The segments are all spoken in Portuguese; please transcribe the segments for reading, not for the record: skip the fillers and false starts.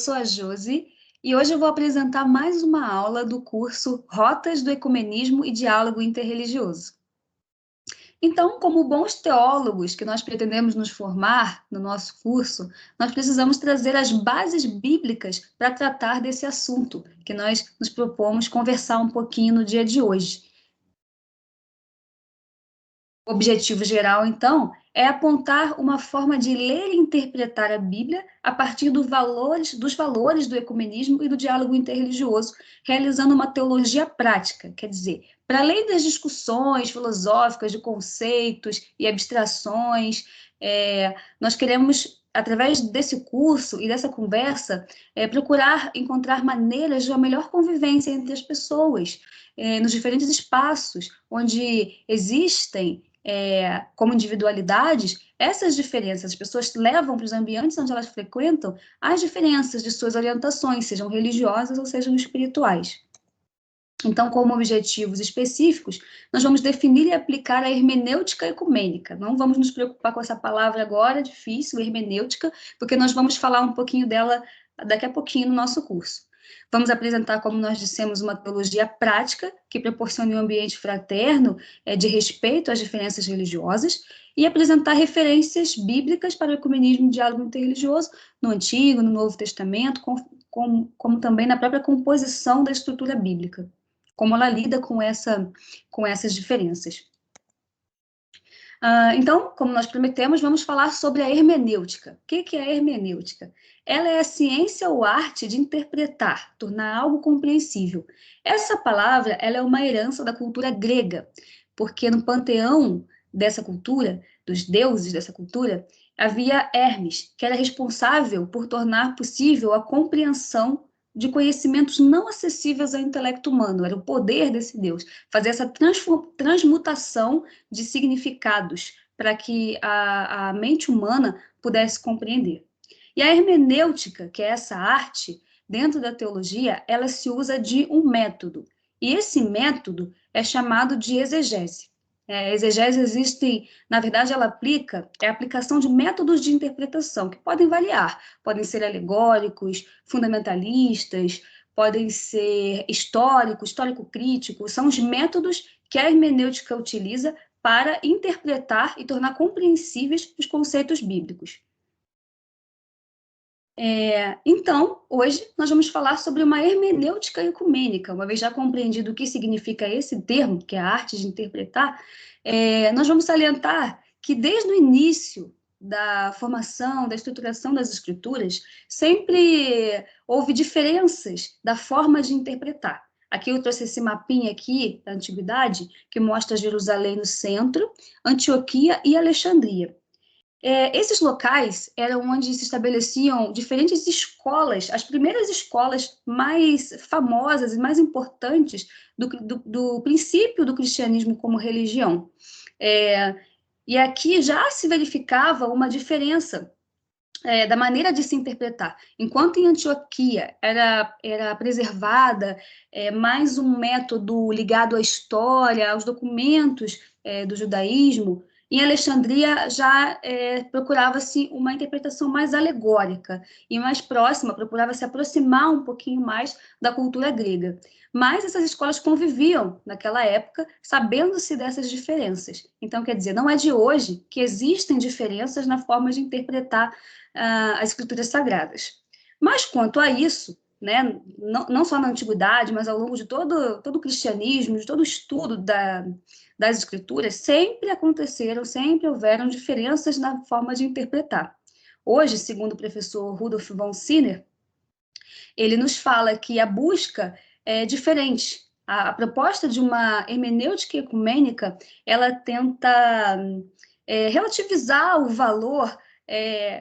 sou a Josi e hoje eu vou apresentar mais uma aula do curso Rotas do Ecumenismo e Diálogo Interreligioso. Então, como bons teólogos que nós pretendemos nos formar no nosso curso, nós precisamos trazer as bases bíblicas para tratar desse assunto que nós nos propomos conversar um pouquinho no dia de hoje. O objetivo geral, então, é apontar uma forma de ler e interpretar a Bíblia a partir dos valores do ecumenismo e do diálogo interreligioso, realizando uma teologia prática, quer dizer, para além das discussões filosóficas de conceitos e abstrações, nós queremos, através desse curso e dessa conversa, procurar encontrar maneiras de uma melhor convivência entre as pessoas, nos diferentes espaços onde existem como individualidades, essas diferenças, as pessoas levam para os ambientes onde elas frequentam as diferenças de suas orientações, sejam religiosas ou sejam espirituais. Então, como objetivos específicos, nós vamos definir e aplicar a hermenêutica ecumênica. Não vamos nos preocupar com essa palavra agora, difícil, hermenêutica, porque nós vamos falar um pouquinho dela daqui a pouquinho no nosso curso. Vamos apresentar, como nós dissemos, uma teologia prática que proporcione um ambiente fraterno, de respeito às diferenças religiosas, e apresentar referências bíblicas para o ecumenismo e diálogo interreligioso no Antigo, no Novo Testamento, como também na própria composição da estrutura bíblica, como ela lida com essas diferenças. Então, como nós prometemos, vamos falar sobre a hermenêutica. O que é a hermenêutica? Ela é a ciência ou arte de interpretar, tornar algo compreensível. Essa palavra, ela é uma herança da cultura grega, porque no panteão dessa cultura, dos deuses dessa cultura, havia Hermes, que era responsável por tornar possível a compreensão de conhecimentos não acessíveis ao intelecto humano. Era o poder desse deus, fazer essa transmutação de significados para que a mente humana pudesse compreender. E a hermenêutica, que é essa arte, dentro da teologia, ela se usa de um método. E esse método é chamado de exegese. A exegese existe, na verdade, ela é a aplicação de métodos de interpretação, que podem variar, podem ser alegóricos, fundamentalistas, podem ser histórico-críticos, são os métodos que a hermenêutica utiliza para interpretar e tornar compreensíveis os conceitos bíblicos. Então, hoje nós vamos falar sobre uma hermenêutica ecumênica. Uma vez já compreendido o que significa esse termo, que é a arte de interpretar, nós vamos salientar que desde o início da formação, da estruturação das escrituras, sempre houve diferenças da forma de interpretar. Aqui eu trouxe esse mapinha aqui da antiguidade, que mostra Jerusalém no centro, Antioquia e Alexandria. Esses locais eram onde se estabeleciam diferentes escolas, as primeiras escolas mais famosas e mais importantes do princípio do cristianismo como religião. E aqui já se verificava uma diferença da maneira de se interpretar. Enquanto em Antioquia era preservada mais um método ligado à história, aos documentos do judaísmo, em Alexandria já procurava-se uma interpretação mais alegórica e mais próxima, procurava se aproximar um pouquinho mais da cultura grega. Mas essas escolas conviviam naquela época, sabendo-se dessas diferenças. Então, quer dizer, não é de hoje que existem diferenças na forma de interpretar as escrituras sagradas. Mas quanto a isso, né, não só na antiguidade, mas ao longo de todo o cristianismo, de todo o estudo das escrituras, sempre houveram diferenças na forma de interpretar. Hoje, segundo o professor Rudolf von Siner, ele nos fala que a busca é diferente. A proposta de uma hermenêutica ecumênica, ela tenta relativizar o valor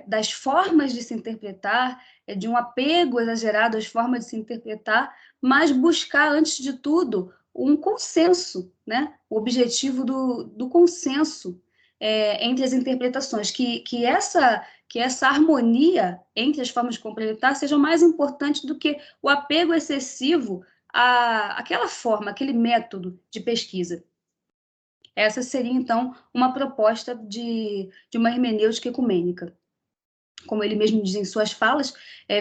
das formas de se interpretar, de um apego exagerado às formas de se interpretar, mas buscar, antes de tudo, um consenso, né? O objetivo do consenso entre as interpretações, que essa harmonia entre as formas de complementar seja mais importante do que o apego excessivo àquela forma, aquele método de pesquisa. Essa seria, então, uma proposta de uma hermenêutica ecumênica. como ele mesmo diz em suas falas,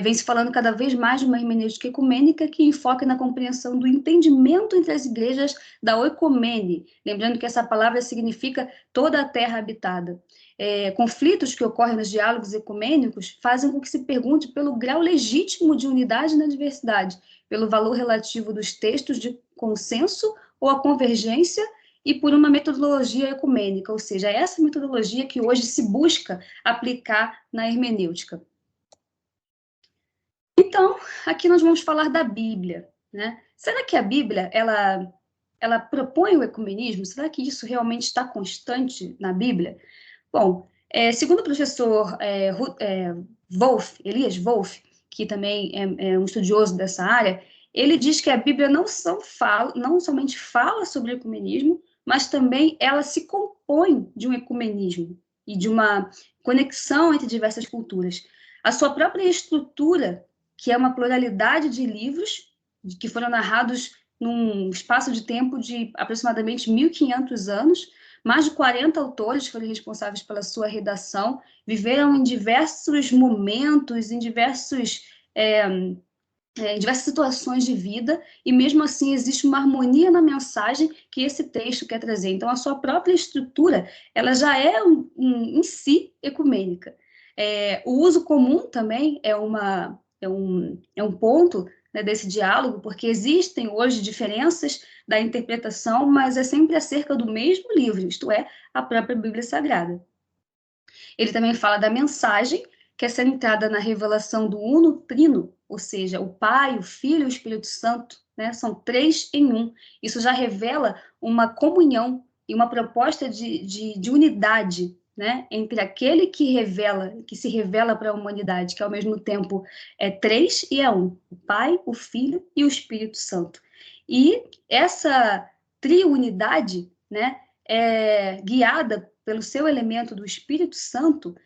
vem se falando cada vez mais de uma hermenêutica ecumênica que enfoca na compreensão do entendimento entre as igrejas da oikomene, lembrando que essa palavra significa toda a terra habitada. Conflitos que ocorrem nos diálogos ecumênicos fazem com que se pergunte pelo grau legítimo de unidade na diversidade, pelo valor relativo dos textos de consenso ou a convergência e por uma metodologia ecumênica, ou seja, essa metodologia que hoje se busca aplicar na hermenêutica. Então, aqui nós vamos falar da Bíblia, né? Será que a Bíblia, ela propõe o ecumenismo? Será que isso realmente está constante na Bíblia? Bom, segundo o professor Elias Wolff, que também é um estudioso dessa área, ele diz que a Bíblia não somente fala sobre o ecumenismo, mas também ela se compõe de um ecumenismo e de uma conexão entre diversas culturas. A sua própria estrutura, que é uma pluralidade de livros que foram narrados num espaço de tempo de aproximadamente 1.500 anos, mais de 40 autores foram responsáveis pela sua redação, viveram em diversos momentos, em diversas situações de vida, e mesmo assim existe uma harmonia na mensagem que esse texto quer trazer. Então, a sua própria estrutura, ela já é em si ecumênica. O uso comum também é um ponto, né, desse diálogo, porque existem hoje diferenças da interpretação, mas é sempre acerca do mesmo livro, isto é, a própria Bíblia Sagrada. Ele também fala da mensagem, que é centrada na revelação do Uno Trino, ou seja, o Pai, o Filho e o Espírito Santo, né? São 3 em 1. Isso já revela uma comunhão e uma proposta de unidade, né? Entre aquele que se revela para a humanidade, que ao mesmo tempo é 3 e é 1, o Pai, o Filho e o Espírito Santo. E essa triunidade, né, é guiada pelo seu elemento do Espírito Santo,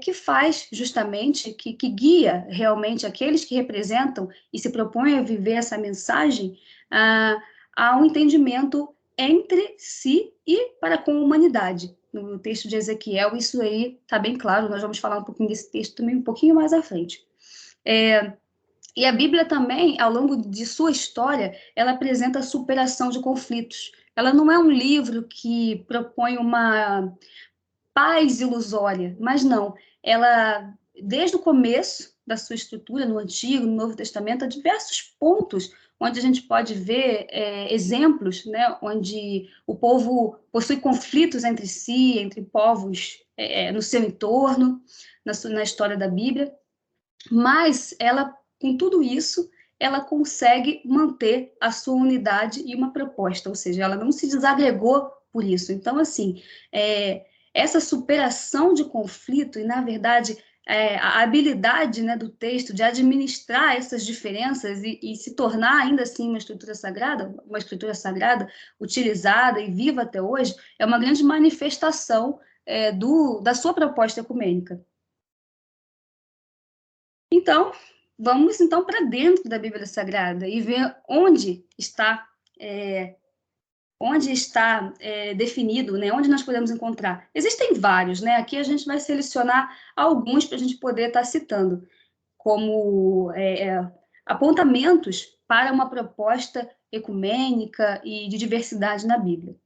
que faz justamente, que guia realmente aqueles que representam e se propõem a viver essa mensagem a um entendimento entre si e para com a humanidade. No texto de Ezequiel, isso aí está bem claro, nós vamos falar um pouquinho desse texto também um pouquinho mais à frente. E a Bíblia também, ao longo de sua história, ela apresenta a superação de conflitos. Ela não é um livro que propõe uma paz ilusória, mas não. Ela, desde o começo da sua estrutura, no Antigo, no Novo Testamento, há diversos pontos onde a gente pode ver exemplos, né, onde o povo possui conflitos entre si, entre povos no seu entorno, na história da Bíblia, mas ela, com tudo isso, ela consegue manter a sua unidade e uma proposta, ou seja, ela não se desagregou por isso. Então, assim, essa superação de conflito e, na verdade, a habilidade, né, do texto de administrar essas diferenças e se tornar ainda assim uma escritura sagrada utilizada e viva até hoje, é uma grande manifestação da sua proposta ecumênica. Então, vamos então para dentro da Bíblia Sagrada e ver onde está definido, né? Onde nós podemos encontrar. Existem vários, né? Aqui a gente vai selecionar alguns para a gente poder estar citando, como apontamentos para uma proposta ecumênica e de diversidade na Bíblia.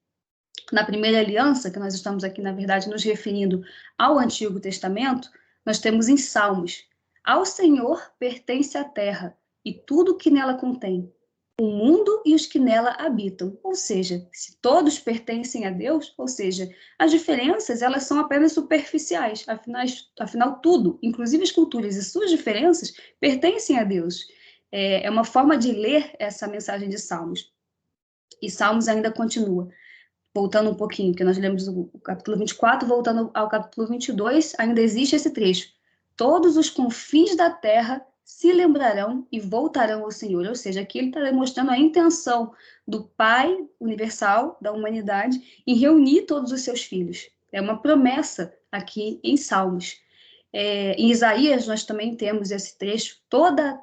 Na Primeira Aliança, que nós estamos aqui, na verdade, nos referindo ao Antigo Testamento, nós temos em Salmos: ao Senhor pertence a terra e tudo o que nela contém, o mundo e os que nela habitam. Ou seja, se todos pertencem a Deus, ou seja, as diferenças elas são apenas superficiais, afinal tudo, inclusive as culturas e suas diferenças, pertencem a Deus. É uma forma de ler essa mensagem de Salmos. E Salmos ainda continua. Voltando um pouquinho, que nós lemos o capítulo 24, voltando ao capítulo 22, ainda existe esse trecho. Todos os confins da terra se lembrarão e voltarão ao Senhor. Ou seja, aqui ele está demonstrando a intenção do Pai universal, da humanidade, em reunir todos os seus filhos. É uma promessa aqui em Salmos. Em Isaías, nós também temos esse trecho. Toda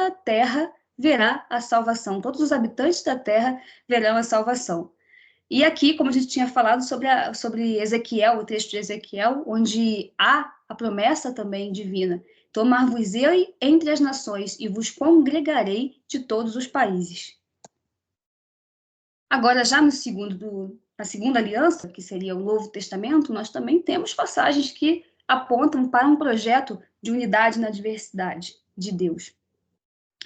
a terra verá a salvação. Todos os habitantes da terra verão a salvação. E aqui, como a gente tinha falado sobre Ezequiel, o texto de Ezequiel, onde há a promessa também divina: tomar-vos-ei entre as nações e vos congregarei de todos os países. Agora, já na segunda aliança, que seria o Novo Testamento, nós também temos passagens que apontam para um projeto de unidade na diversidade de Deus.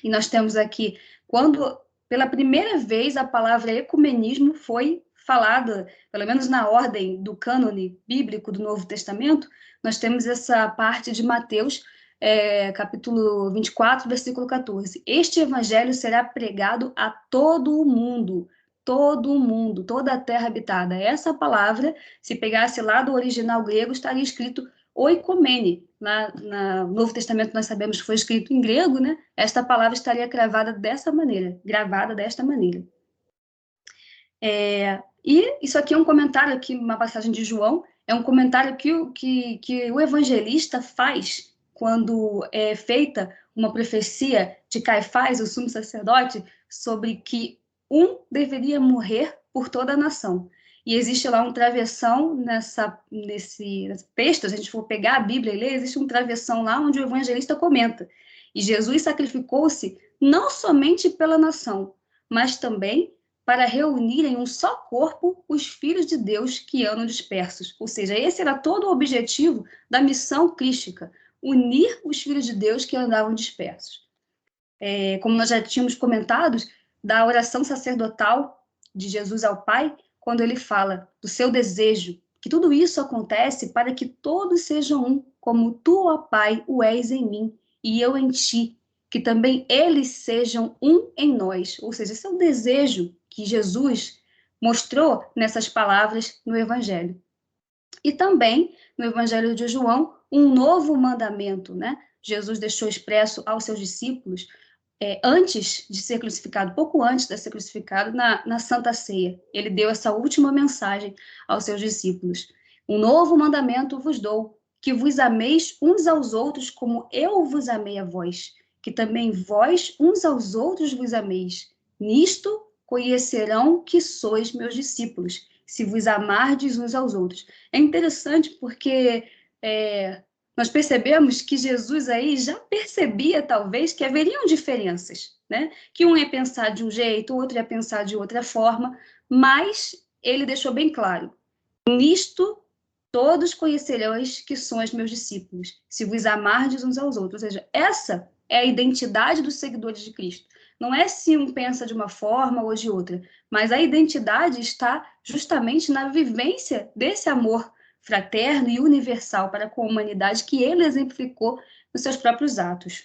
E nós temos aqui, quando pela primeira vez a palavra ecumenismo foi falada, pelo menos na ordem do cânone bíblico do Novo Testamento, nós temos essa parte de Mateus, capítulo 24, versículo 14. Este evangelho será pregado a todo o mundo, toda a terra habitada. Essa palavra, se pegasse lá do original grego, estaria escrito oikomene. No Novo Testamento nós sabemos que foi escrito em grego, né? Esta palavra estaria gravada desta maneira. E isso aqui é um comentário, aqui, uma passagem de João, é um comentário que o evangelista faz quando é feita uma profecia de Caifás, o sumo sacerdote, sobre que um deveria morrer por toda a nação. E existe lá um travessão nesse texto, se a gente for pegar a Bíblia e ler, existe um travessão lá onde o evangelista comenta. E Jesus sacrificou-se não somente pela nação, mas também para reunir em um só corpo os filhos de Deus que andam dispersos. Ou seja, esse era todo o objetivo da missão crística, unir os filhos de Deus que andavam dispersos. Como nós já tínhamos comentado, da oração sacerdotal de Jesus ao Pai, quando ele fala do seu desejo, que tudo isso acontece para que todos sejam um, como tu, ó Pai, o és em mim, e eu em ti, que também eles sejam um em nós. Ou seja, esse é o desejo que Jesus mostrou nessas palavras no Evangelho. E também, no Evangelho de João, um novo mandamento, né? Jesus deixou expresso aos seus discípulos antes de ser crucificado, pouco antes de ser crucificado, na Santa Ceia. Ele deu essa última mensagem aos seus discípulos. Um novo mandamento vos dou, que vos ameis uns aos outros como eu vos amei a vós, que também vós uns aos outros vos ameis. Nisto conhecerão que sois meus discípulos, se vos amardes uns aos outros. É interessante porque nós percebemos que Jesus aí já percebia, talvez, que haveriam diferenças, né? Que um ia pensar de um jeito, o outro ia pensar de outra forma, mas ele deixou bem claro: nisto todos conhecereis que sois meus discípulos, se vos amardes uns aos outros. Ou seja, essa é a identidade dos seguidores de Cristo. Não é se um pensa de uma forma ou de outra, mas a identidade está justamente na vivência desse amor fraterno e universal para com a humanidade que ele exemplificou nos seus próprios atos.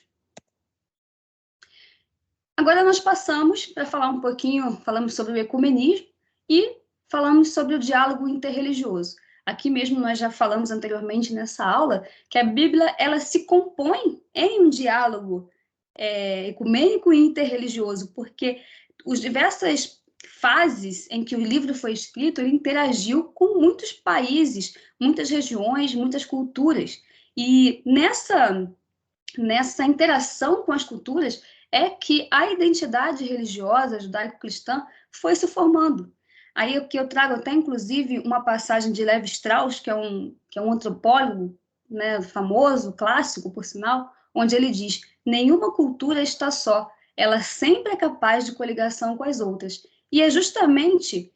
Agora nós passamos para falar um pouquinho, falamos sobre o ecumenismo e falamos sobre o diálogo interreligioso. Aqui mesmo nós já falamos anteriormente nessa aula que a Bíblia ela se compõe em um diálogo ecumênico e interreligioso, porque os diversas fases em que o livro foi escrito, ele interagiu com muitos países, muitas regiões, muitas culturas. E nessa interação com as culturas é que a identidade religiosa judaico-cristã foi se formando. Aí o que eu trago até, inclusive, uma passagem de Levi Strauss, que é um antropólogo, né, famoso, clássico, por sinal, onde ele diz: nenhuma cultura está só, ela sempre é capaz de coligação com as outras. E é justamente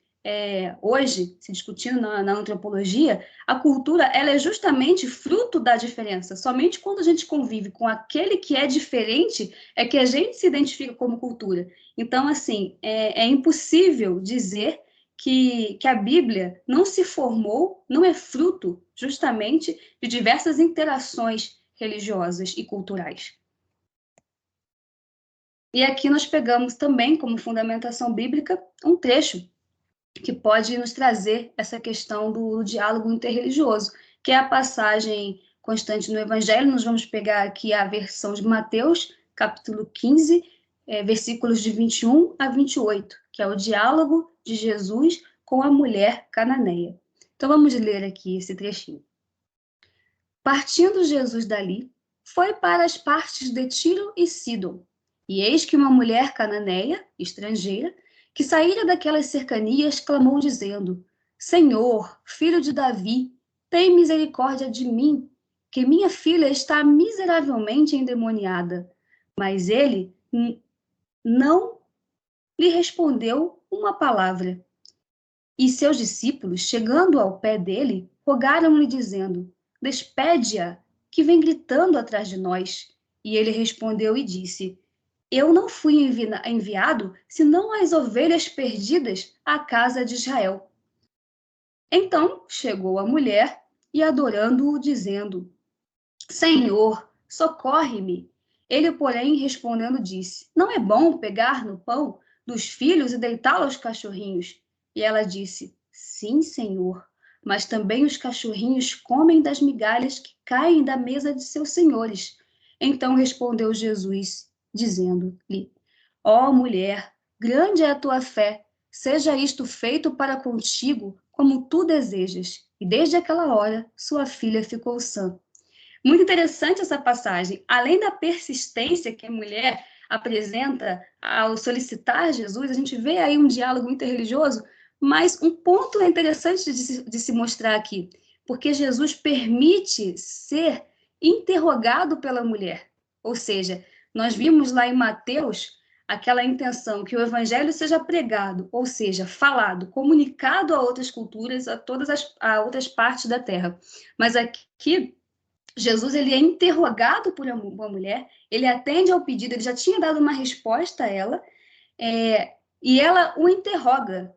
hoje, se discutindo na antropologia, a cultura ela é justamente fruto da diferença. Somente quando a gente convive com aquele que é diferente é que a gente se identifica como cultura. Então, assim, é impossível dizer que a Bíblia não se formou, não é fruto justamente de diversas interações religiosas e culturais. E aqui nós pegamos também, como fundamentação bíblica, um trecho que pode nos trazer essa questão do diálogo interreligioso, que é a passagem constante no Evangelho. Nós vamos pegar aqui a versão de Mateus, capítulo 15, versículos de 21 a 28, que é o diálogo de Jesus com a mulher cananeia. Então vamos ler aqui esse trechinho. Partindo Jesus dali, foi para as partes de Tiro e Sidom, e eis que uma mulher cananeia, estrangeira, que saíra daquelas cercanias, clamou dizendo: Senhor, filho de Davi, tem misericórdia de mim, que minha filha está miseravelmente endemoniada. Mas ele não lhe respondeu uma palavra. E seus discípulos, chegando ao pé dele, rogaram-lhe, dizendo: Despede-a, que vem gritando atrás de nós. E ele respondeu e disse: Eu não fui enviado senão as ovelhas perdidas à casa de Israel. Então chegou a mulher e, adorando-o, dizendo: Senhor, socorre-me. Ele, porém, respondendo, disse: Não é bom pegar no pão dos filhos e deitá-lo aos cachorrinhos. E ela disse: Sim, Senhor, mas também os cachorrinhos comem das migalhas que caem da mesa de seus senhores. Então respondeu Jesus, dizendo-lhe: Ó mulher, grande é a tua fé, seja isto feito para contigo como tu desejas. E desde aquela hora sua filha ficou sã. Muito interessante essa passagem. Além da persistência que a mulher apresenta ao solicitar Jesus, a gente vê aí um diálogo interreligioso, mas um ponto interessante de se mostrar aqui, porque Jesus permite ser interrogado pela mulher. Ou seja, nós vimos lá em Mateus aquela intenção que o evangelho seja pregado, ou seja, falado, comunicado a outras culturas, a outras partes da terra. Mas aqui Jesus, ele é interrogado por uma mulher, ele atende ao pedido, ele já tinha dado uma resposta a ela, e ela o interroga.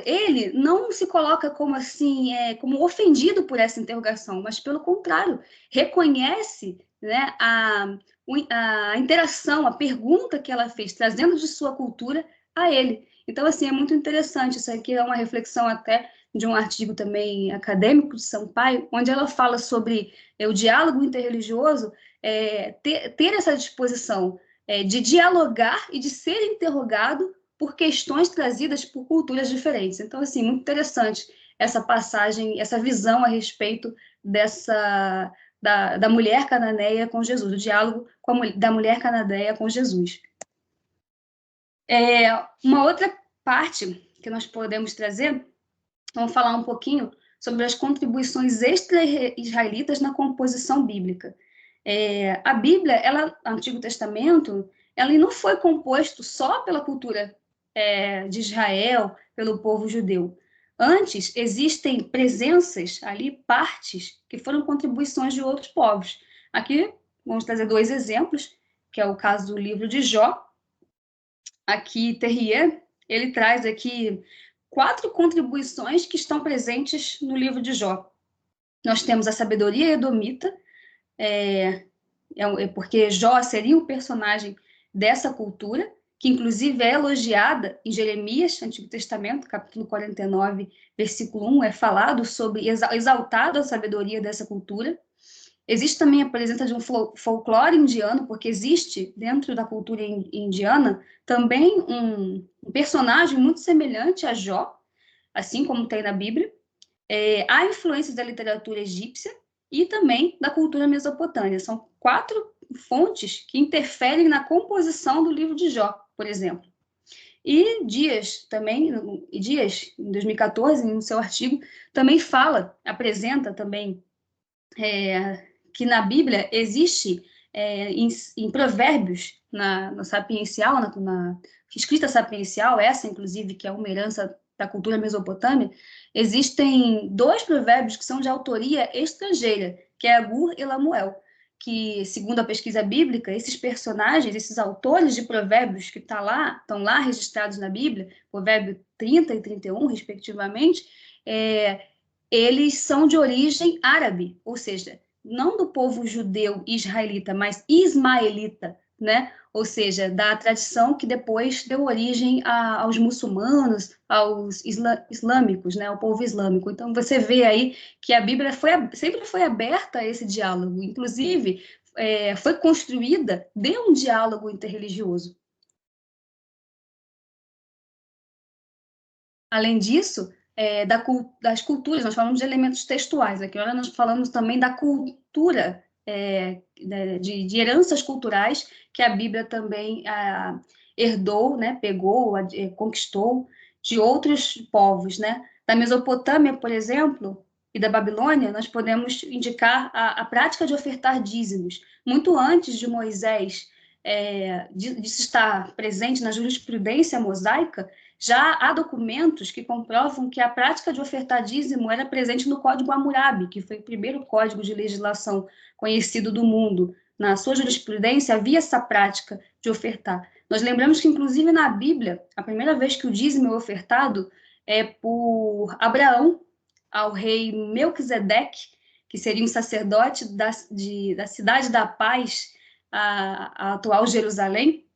Ele não se coloca como assim, como ofendido por essa interrogação, mas pelo contrário, reconhece, né, a interação, a pergunta que ela fez, trazendo de sua cultura a ele. Então, assim, é muito interessante. Isso aqui é uma reflexão até de um artigo também acadêmico de Sampaio, onde ela fala sobre o diálogo interreligioso, ter essa disposição de dialogar e de ser interrogado por questões trazidas por culturas diferentes. Então, assim, muito interessante essa passagem, essa visão a respeito da mulher cananeia com Jesus, do diálogo da mulher cananeia com Jesus. Uma outra parte que nós podemos trazer, vamos falar um pouquinho sobre as contribuições extra-israelitas na composição bíblica. A Bíblia, Antigo Testamento, ela não foi composto só pela cultura de Israel, pelo povo judeu. Antes, existem presenças ali, partes, que foram contribuições de outros povos. Aqui, vamos trazer dois exemplos, que é o caso do livro de Jó. Aqui, Terrier, ele traz aqui 4 contribuições que estão presentes no livro de Jó. Nós temos a sabedoria edomita, porque Jó seria um personagem dessa cultura, que inclusive é elogiada em Jeremias, Antigo Testamento, capítulo 49, versículo 1, é falado sobre, exaltado a sabedoria dessa cultura. Existe também a presença de um folclore indiano, porque existe dentro da cultura indiana também um personagem muito semelhante a Jó, assim como tem na Bíblia. Há influências da literatura egípcia e também da cultura mesopotâmia. São 4 fontes que interferem na composição do livro de Jó, por exemplo. E Dias, em 2014, no seu artigo, também apresenta também que na Bíblia existe, em Provérbios, na sapiencial, na escrita sapiencial, essa, inclusive, que é uma herança da cultura mesopotâmia, existem 2 provérbios que são de autoria estrangeira, que é Agur e Lamuel, que, segundo a pesquisa bíblica, esses personagens, esses autores de provérbios que estão lá registrados na Bíblia, provérbio 30 e 31, respectivamente, eles são de origem árabe, ou seja, não do povo judeu israelita, mas ismaelita, né? Ou seja, da tradição que depois deu origem aos muçulmanos, aos islâmicos, né? Ao povo islâmico. Então, você vê aí que a Bíblia sempre foi aberta a esse diálogo, inclusive foi construída de um diálogo interreligioso. Além disso, das culturas, nós falamos de elementos textuais, aqui agora nós falamos também da cultura, de heranças culturais que a Bíblia também herdou, né, pegou, conquistou de outros povos, né? Da Mesopotâmia, por exemplo, e da Babilônia, nós podemos indicar a prática de ofertar dízimos. Muito antes de Moisés de estar presente na jurisprudência mosaica, já há documentos que comprovam que a prática de ofertar dízimo era presente no Código Hammurabi, que foi o primeiro código de legislação conhecido do mundo. Na sua jurisprudência havia essa prática de ofertar. Nós lembramos que, inclusive, na Bíblia, a primeira vez que o dízimo é ofertado é por Abraão ao rei Melquisedeque, que seria um sacerdote da Cidade da Paz, a atual Jerusalém.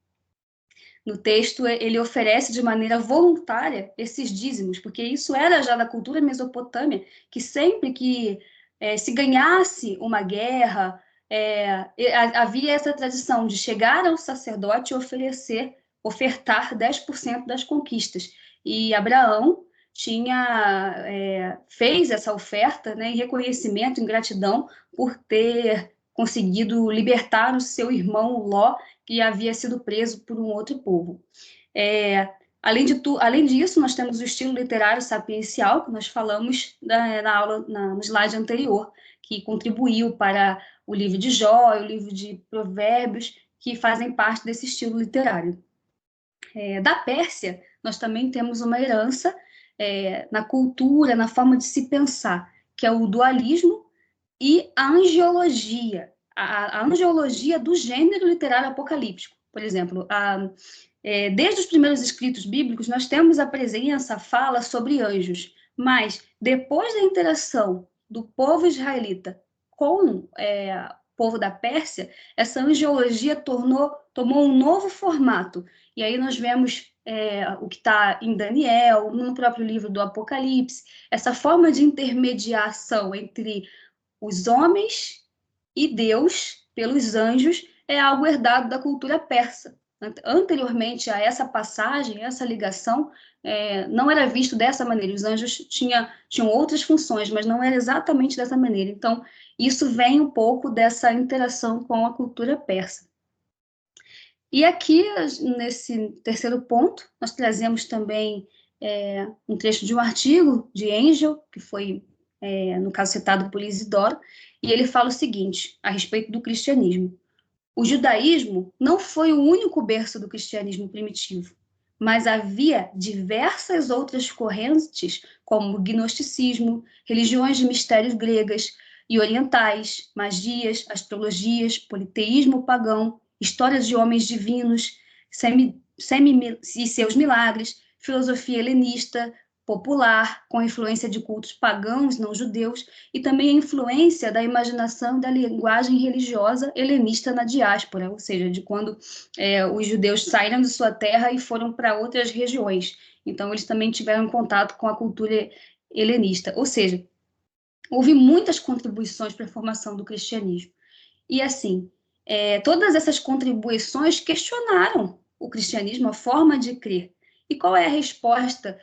No texto, ele oferece de maneira voluntária esses dízimos, porque isso era já da cultura mesopotâmia, que sempre que se ganhasse uma guerra, havia essa tradição de chegar ao sacerdote e ofertar 10% das conquistas. E Abraão fez essa oferta, né, em reconhecimento, em gratidão por ter conseguido libertar o seu irmão Ló, que havia sido preso por um outro povo. Além disso, nós temos o estilo literário sapiencial, que nós falamos no slide anterior, que contribuiu para o livro de Jó e o livro de Provérbios, que fazem parte desse estilo literário. Da Pérsia, nós também temos uma herança na cultura, na forma de se pensar, que é o dualismo e a angiologia, a angiologia do gênero literário apocalíptico. Por exemplo, desde os primeiros escritos bíblicos, nós temos a presença, a fala sobre anjos, mas depois da interação do povo israelita com o povo da Pérsia, essa angiologia tomou um novo formato. E aí nós vemos o que está em Daniel, no próprio livro do Apocalipse, essa forma de intermediação entre os homens e Deus, pelos anjos, é algo herdado da cultura persa. Anteriormente a essa passagem, essa ligação, não era visto dessa maneira. Os anjos tinham outras funções, mas não era exatamente dessa maneira. Então, isso vem um pouco dessa interação com a cultura persa. E aqui, nesse terceiro ponto, nós trazemos também um trecho de um artigo de Engel, que foi, no caso, citado por Isidoro, e ele fala o seguinte, a respeito do cristianismo. O judaísmo não foi o único berço do cristianismo primitivo, mas havia diversas outras correntes, como o gnosticismo, religiões de mistérios gregas e orientais, magias, astrologias, politeísmo pagão, histórias de homens divinos e seus milagres, filosofia helenista, popular, com influência de cultos pagãos, não judeus, e também a influência da imaginação e da linguagem religiosa helenista na diáspora, ou seja, de quando os judeus saíram de sua terra e foram para outras regiões. Então, eles também tiveram contato com a cultura helenista. Ou seja, houve muitas contribuições para a formação do cristianismo. E, assim, todas essas contribuições questionaram o cristianismo, a forma de crer. E qual é a resposta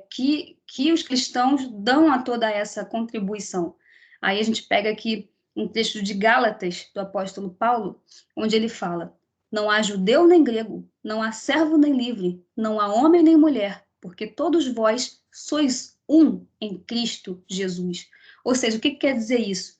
que os cristãos dão a toda essa contribuição? Aí a gente pega aqui um trecho de Gálatas, do apóstolo Paulo, onde ele fala: não há judeu nem grego, não há servo nem livre, não há homem nem mulher, porque todos vós sois um em Cristo Jesus. Ou seja, o que quer dizer isso?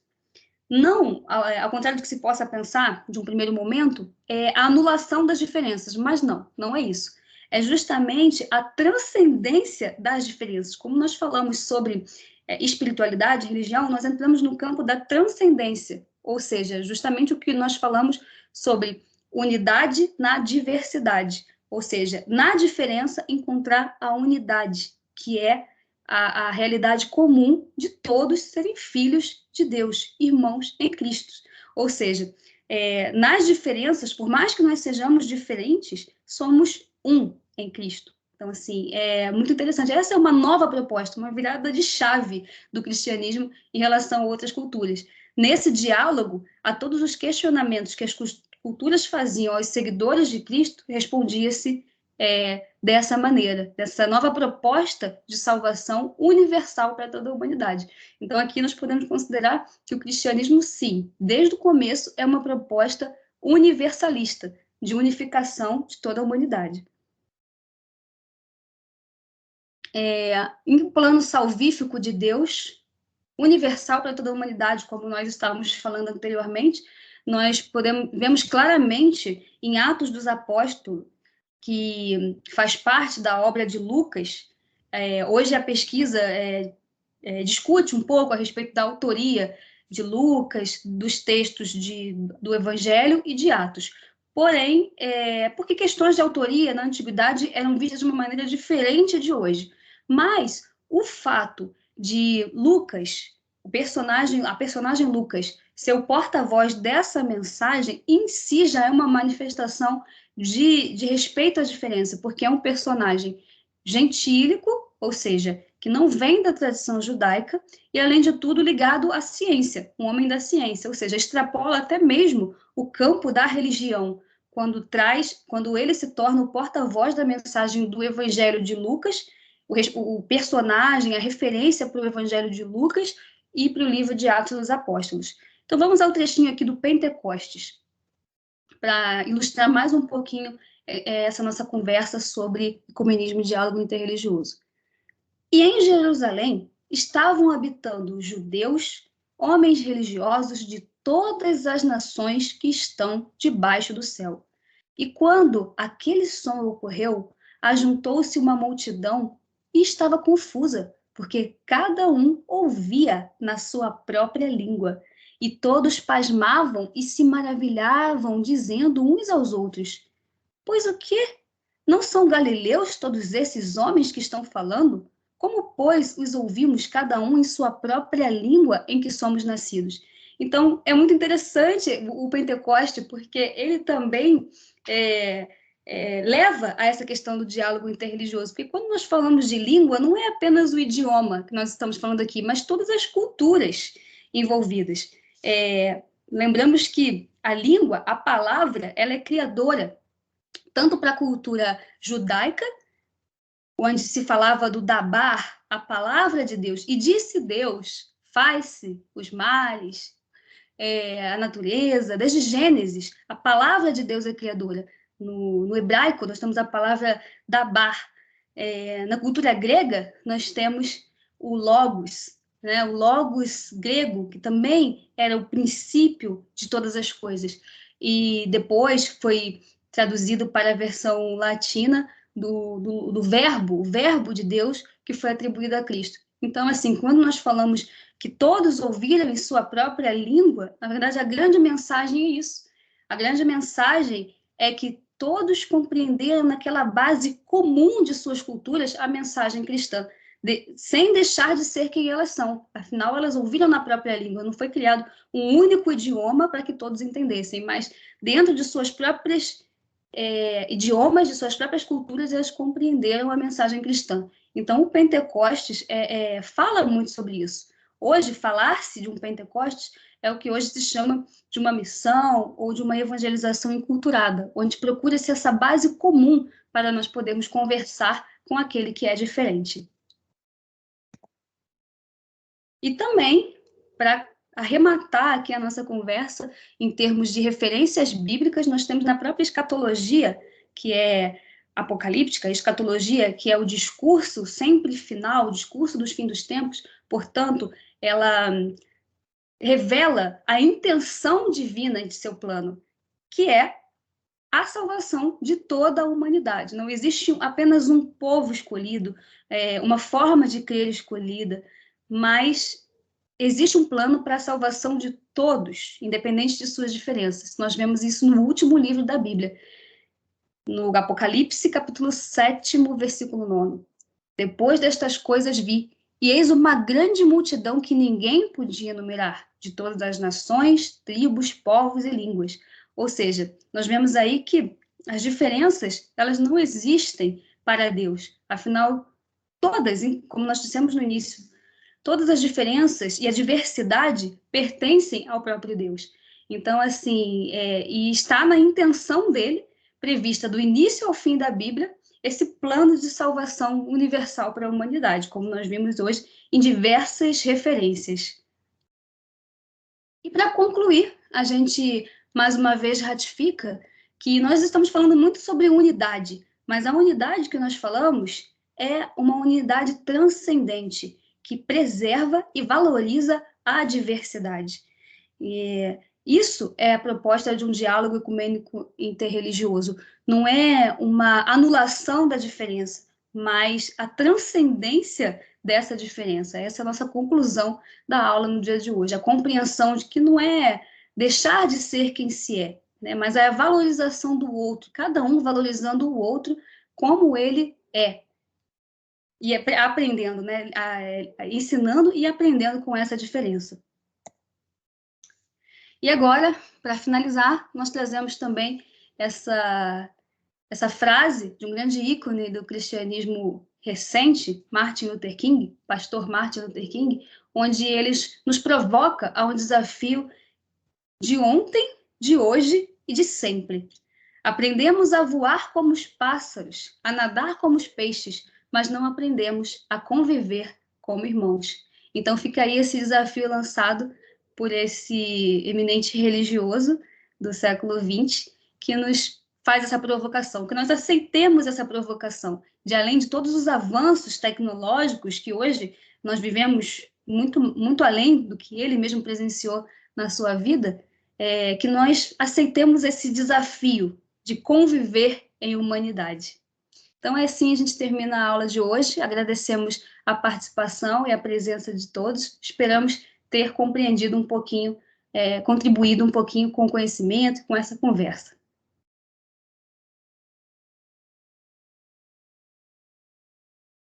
Não, ao contrário do que se possa pensar de um primeiro momento, é a anulação das diferenças, mas não é isso. É justamente a transcendência das diferenças. Como nós falamos sobre espiritualidade, religião, nós entramos no campo da transcendência, ou seja, justamente o que nós falamos sobre unidade na diversidade, ou seja, na diferença encontrar a unidade, que é a realidade comum de todos serem filhos de Deus, irmãos em Cristo. Ou seja, nas diferenças, por mais que nós sejamos diferentes, somos um em Cristo. Então, assim, é muito interessante. Essa é uma nova proposta, uma virada de chave do cristianismo em relação a outras culturas. Nesse diálogo, a todos os questionamentos que as culturas faziam aos seguidores de Cristo, respondia-se dessa maneira, dessa nova proposta de salvação universal para toda a humanidade. Então, aqui nós podemos considerar que o cristianismo, sim, desde o começo, é uma proposta universalista, de unificação de toda a humanidade. Em um plano salvífico de Deus, universal para toda a humanidade, como nós estávamos falando anteriormente, nós vemos claramente em Atos dos Apóstolos, que faz parte da obra de Lucas. Hoje a pesquisa discute um pouco a respeito da autoria de Lucas, dos textos do Evangelho e de Atos. Porém, porque questões de autoria na antiguidade eram vistas de uma maneira diferente de hoje. Mas o fato de Lucas, a personagem Lucas, ser o porta-voz dessa mensagem, em si já é uma manifestação de respeito à diferença, porque é um personagem gentílico, ou seja, que não vem da tradição judaica, e, além de tudo, ligado à ciência, um homem da ciência, ou seja, extrapola até mesmo o campo da religião, quando ele se torna o porta-voz da mensagem do Evangelho de Lucas, o personagem, a referência para o Evangelho de Lucas e para o livro de Atos dos Apóstolos. Então, vamos ao trechinho aqui do Pentecostes, para ilustrar mais um pouquinho essa nossa conversa sobre ecumenismo e diálogo interreligioso. E em Jerusalém estavam habitando judeus, homens religiosos de todas as nações que estão debaixo do céu. E quando aquele som ocorreu, ajuntou-se uma multidão e estava confusa, porque cada um ouvia na sua própria língua. E todos pasmavam e se maravilhavam, dizendo uns aos outros: Pois o quê? Não são galileus todos esses homens que estão falando? Como, pois, os ouvimos cada um em sua própria língua em que somos nascidos? Então, é muito interessante o Pentecoste, porque ele também leva a essa questão do diálogo interreligioso. Porque quando nós falamos de língua, não é apenas o idioma que nós estamos falando aqui, mas todas as culturas envolvidas. Lembramos que a língua, a palavra, ela é criadora, tanto para a cultura judaica, onde se falava do dabar, a palavra de Deus, e disse Deus, faz-se os mares, a natureza, desde Gênesis, a palavra de Deus é criadora. No hebraico, nós temos a palavra dabar. Na cultura grega, nós temos o logos, né? O logos grego, que também era o princípio de todas as coisas. E depois foi traduzido para a versão latina do verbo, o verbo de Deus, que foi atribuído a Cristo. Então, assim, quando nós falamos que todos ouviram em sua própria língua, na verdade, a grande mensagem é isso. A grande mensagem é que todos compreenderam naquela base comum de suas culturas a mensagem cristã, sem deixar de ser quem elas são. Afinal, elas ouviram na própria língua. Não foi criado um único idioma para que todos entendessem, mas dentro de suas próprias idiomas, de suas próprias culturas, elas compreenderam a mensagem cristã. Então, o Pentecostes fala muito sobre isso. Hoje, falar-se de um Pentecostes é o que hoje se chama de uma missão ou de uma evangelização enculturada, onde procura-se essa base comum para nós podermos conversar com aquele que é diferente. E também, para arrematar aqui a nossa conversa, em termos de referências bíblicas, nós temos na própria escatologia, que é apocalíptica, a escatologia, que é o discurso sempre final, o discurso dos fins dos tempos, portanto, ela revela a intenção divina de seu plano, que é a salvação de toda a humanidade. Não existe apenas um povo escolhido, uma forma de crer escolhida, mas existe um plano para a salvação de todos, independente de suas diferenças. Nós vemos isso no último livro da Bíblia, no Apocalipse, capítulo 7, versículo 9. Depois destas coisas vi, e eis uma grande multidão que ninguém podia numerar, de todas as nações, tribos, povos e línguas. Ou seja, nós vemos aí que as diferenças, elas não existem para Deus. Afinal, todas, como nós dissemos no início, todas as diferenças e a diversidade pertencem ao próprio Deus. Então, assim, e está na intenção dele, prevista do início ao fim da Bíblia, esse plano de salvação universal para a humanidade, como nós vimos hoje em diversas referências. E para concluir, a gente mais uma vez ratifica que nós estamos falando muito sobre unidade, mas a unidade que nós falamos é uma unidade transcendente, que preserva e valoriza a diversidade. E isso é a proposta de um diálogo ecumênico interreligioso. Não é uma anulação da diferença, mas a transcendência dessa diferença. Essa é a nossa conclusão da aula no dia de hoje. A compreensão de que não é deixar de ser quem se é, né? Mas é a valorização do outro, cada um valorizando o outro como ele é. E aprendendo, né? Ensinando e aprendendo com essa diferença. E agora, para finalizar, nós trazemos também essa frase de um grande ícone do cristianismo recente, Martin Luther King, pastor Martin Luther King, onde ele nos provoca a um desafio de ontem, de hoje e de sempre. Aprendemos a voar como os pássaros, a nadar como os peixes, mas não aprendemos a conviver como irmãos. Então fica aí esse desafio lançado por esse eminente religioso do século XX, que nos faz essa provocação, que nós aceitemos essa provocação, de além de todos os avanços tecnológicos que hoje nós vivemos muito além do que ele mesmo presenciou na sua vida, que nós aceitemos esse desafio de conviver em humanidade. Então, assim a gente termina a aula de hoje. Agradecemos a participação e a presença de todos. Esperamos ter compreendido um pouquinho, contribuído um pouquinho com o conhecimento, com essa conversa.